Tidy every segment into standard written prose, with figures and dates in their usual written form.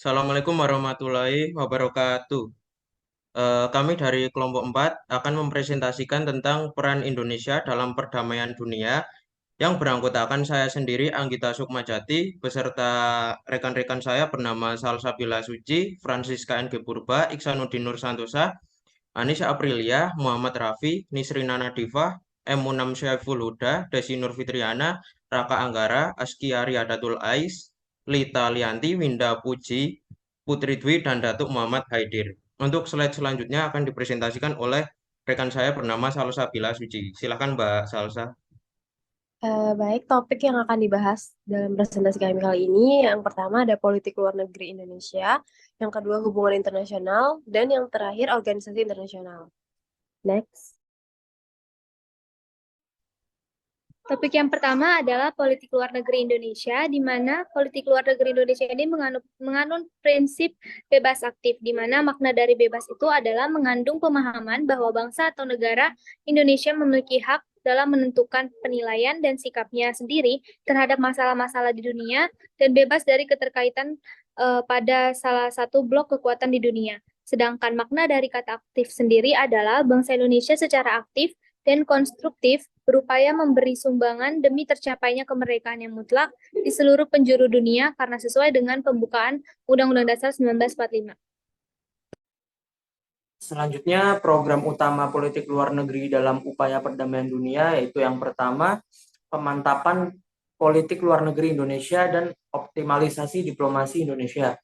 Assalamualaikum warahmatullahi wabarakatuh. Kami dari kelompok 4 akan mempresentasikan tentang peran Indonesia dalam perdamaian dunia yang beranggotakan saya sendiri, Anggita Sukmajati, beserta rekan-rekan saya bernama Salsabila Suci, Francisca N. G. Purba, Iksanuddin Nur Santosa, Anis Aprilia, Muhammad Rafi, Nisrina Nadifah, M. Munam Syaiful Huda, Desi Nur Fitriana, Raka Anggara, Askia Riadatul Ais, Lita Lianti, Winda Puji, Putri Dwi, dan Datuk Muhammad Haidir. Untuk slide selanjutnya akan dipresentasikan oleh rekan saya bernama Salsabila Suci. Silahkan Mbak Salsa. Baik, topik yang akan dibahas dalam presentasi kami kali ini, yang pertama ada politik luar negeri Indonesia, yang kedua hubungan internasional, dan yang terakhir organisasi internasional. Next. Topik yang pertama adalah politik luar negeri Indonesia, di mana politik luar negeri Indonesia ini mengandung prinsip bebas aktif, di mana makna dari bebas itu adalah mengandung pemahaman bahwa bangsa atau negara Indonesia memiliki hak dalam menentukan penilaian dan sikapnya sendiri terhadap masalah-masalah di dunia dan bebas dari keterkaitan pada salah satu blok kekuatan di dunia. Sedangkan makna dari kata aktif sendiri adalah bangsa Indonesia secara aktif dan konstruktif berupaya memberi sumbangan demi tercapainya kemerdekaan yang mutlak di seluruh penjuru dunia karena sesuai dengan pembukaan Undang-Undang Dasar 1945. Selanjutnya, program utama politik luar negeri dalam upaya perdamaian dunia, yaitu yang pertama, pemantapan politik luar negeri Indonesia dan optimalisasi diplomasi Indonesia.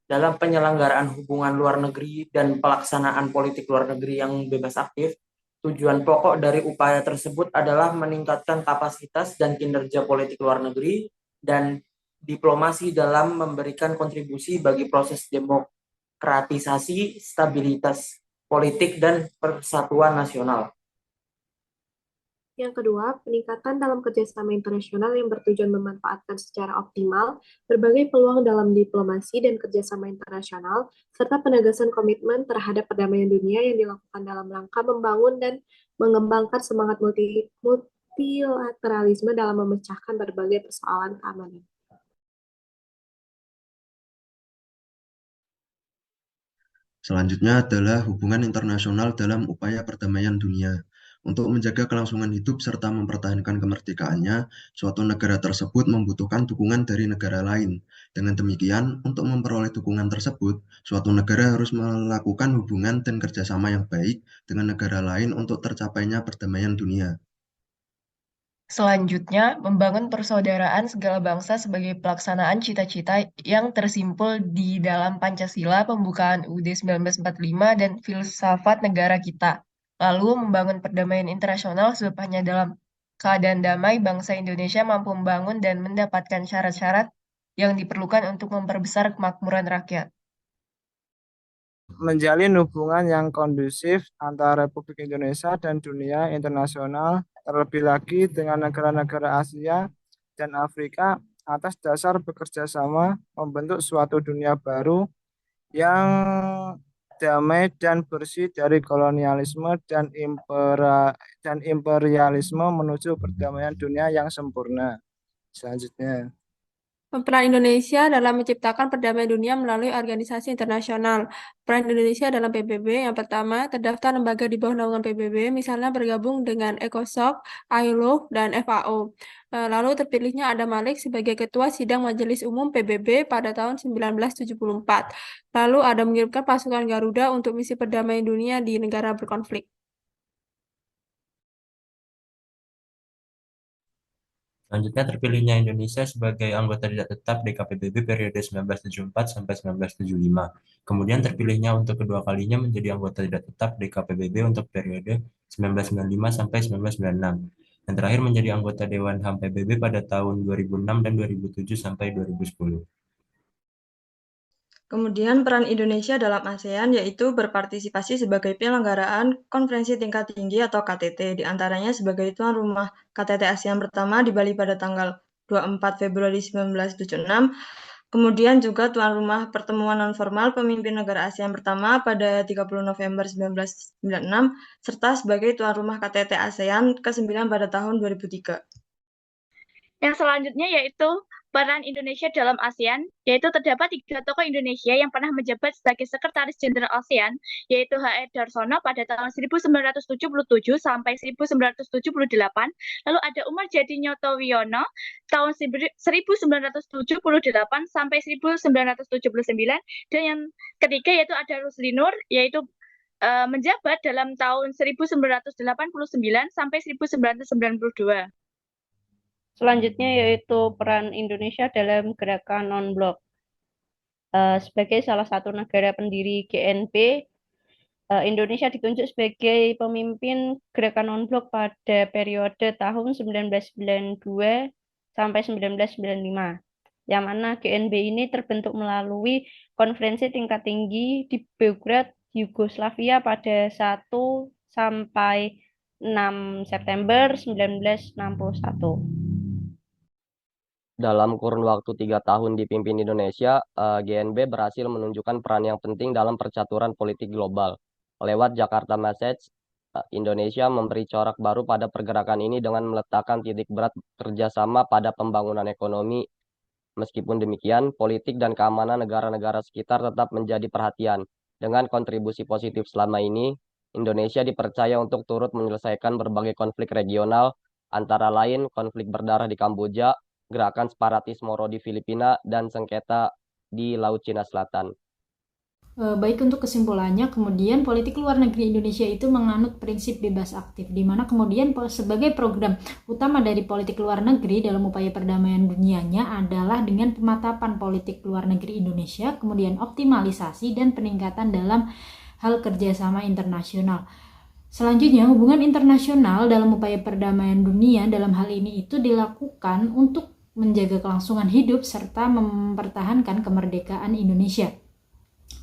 Dalam penyelenggaraan hubungan luar negeri dan pelaksanaan politik luar negeri yang bebas aktif, tujuan pokok dari upaya tersebut adalah meningkatkan kapasitas dan kinerja politik luar negeri dan diplomasi dalam memberikan kontribusi bagi proses demokratisasi, stabilitas politik, dan persatuan nasional. Yang kedua, peningkatan dalam kerjasama internasional yang bertujuan memanfaatkan secara optimal berbagai peluang dalam diplomasi dan kerjasama internasional, serta penegasan komitmen terhadap perdamaian dunia yang dilakukan dalam rangka membangun dan mengembangkan semangat multilateralisme dalam memecahkan berbagai persoalan keamanan. Selanjutnya adalah hubungan internasional dalam upaya perdamaian dunia. Untuk menjaga kelangsungan hidup serta mempertahankan kemerdekaannya, suatu negara tersebut membutuhkan dukungan dari negara lain. Dengan demikian, untuk memperoleh dukungan tersebut, suatu negara harus melakukan hubungan dan kerjasama yang baik dengan negara lain untuk tercapainya perdamaian dunia. Selanjutnya, membangun persaudaraan segala bangsa sebagai pelaksanaan cita-cita yang tersimpul di dalam Pancasila, pembukaan UUD 1945, dan filsafat negara kita. Lalu, membangun perdamaian internasional sebab hanya dalam keadaan damai, bangsa Indonesia mampu membangun dan mendapatkan syarat-syarat yang diperlukan untuk memperbesar kemakmuran rakyat. Menjalin hubungan yang kondusif antara Republik Indonesia dan dunia internasional, terlebih lagi dengan negara-negara Asia dan Afrika atas dasar bekerja sama membentuk suatu dunia baru yang damai dan bersih dari kolonialisme dan imperialisme menuju perdamaian dunia yang sempurna. Selanjutnya, Peran Indonesia dalam menciptakan perdamaian dunia melalui organisasi internasional. Peran Indonesia dalam PBB yang pertama, terdaftar lembaga di bawah naungan PBB, misalnya bergabung dengan ECOSOC, ILO, dan FAO. Lalu terpilihnya Adam Malik sebagai Ketua Sidang Majelis Umum PBB pada tahun 1974. Lalu ada mengirimkan pasukan Garuda untuk misi perdamaian dunia di negara berkonflik. Selanjutnya terpilihnya Indonesia sebagai anggota tidak tetap DKPBB periode 1974 sampai 1975. Kemudian terpilihnya untuk kedua kalinya menjadi anggota tidak tetap DKPBB untuk periode 1995 sampai 1996. Dan terakhir menjadi anggota Dewan HAM PBB pada tahun 2006 dan 2007 sampai 2010. Kemudian peran Indonesia dalam ASEAN yaitu berpartisipasi sebagai penyelenggaraan konferensi tingkat tinggi atau KTT, diantaranya sebagai tuan rumah KTT ASEAN pertama di Bali pada tanggal 24 Februari 1976, kemudian juga tuan rumah pertemuan non-formal pemimpin negara ASEAN pertama pada 30 November 1996, serta sebagai tuan rumah KTT ASEAN ke-9 pada tahun 2003. Yang selanjutnya yaitu peran Indonesia dalam ASEAN, yaitu terdapat 3 tokoh Indonesia yang pernah menjabat sebagai Sekretaris Jenderal ASEAN, yaitu H.R. Darsono pada tahun 1977 sampai 1978, lalu ada Umar Jadi Nyoto Wiono tahun 1978 sampai 1979, dan yang ketiga yaitu ada Rusli Nur, yaitu menjabat dalam tahun 1989 sampai 1992. Selanjutnya yaitu peran Indonesia dalam gerakan non-blok. Sebagai salah satu negara pendiri GNP, Indonesia ditunjuk sebagai pemimpin gerakan non-blok pada periode tahun 1992 sampai 1995, yang mana GNB ini terbentuk melalui konferensi tingkat tinggi di Belgrade, Yugoslavia pada 1 sampai 6 September 1961. Dalam kurun waktu 3 tahun dipimpin Indonesia, GNB berhasil menunjukkan peran yang penting dalam percaturan politik global. Lewat Jakarta Message, Indonesia memberi corak baru pada pergerakan ini dengan meletakkan titik berat kerjasama pada pembangunan ekonomi. Meskipun demikian, politik dan keamanan negara-negara sekitar tetap menjadi perhatian. Dengan kontribusi positif selama ini, Indonesia dipercaya untuk turut menyelesaikan berbagai konflik regional, antara lain konflik berdarah di Kamboja, gerakan separatis Moro di Filipina, dan sengketa di Laut Cina Selatan. Baik, untuk kesimpulannya, kemudian politik luar negeri Indonesia itu menganut prinsip bebas aktif, di mana kemudian sebagai program utama dari politik luar negeri dalam upaya perdamaian dunianya adalah dengan pemantapan politik luar negeri Indonesia, kemudian optimalisasi dan peningkatan dalam hal kerjasama internasional. Selanjutnya, hubungan internasional dalam upaya perdamaian dunia dalam hal ini itu dilakukan untuk menjaga kelangsungan hidup serta mempertahankan kemerdekaan Indonesia.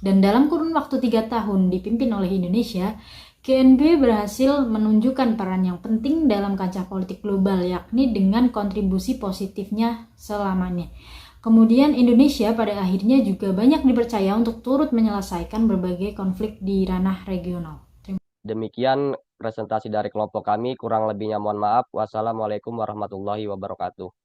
Dan dalam kurun waktu 3 tahun dipimpin oleh Indonesia, GNB berhasil menunjukkan peran yang penting dalam kancah politik global, yakni dengan kontribusi positifnya selamanya. Kemudian Indonesia pada akhirnya juga banyak dipercaya untuk turut menyelesaikan berbagai konflik di ranah regional. Demikian presentasi dari kelompok kami, kurang lebihnya mohon maaf. Wassalamualaikum warahmatullahi wabarakatuh.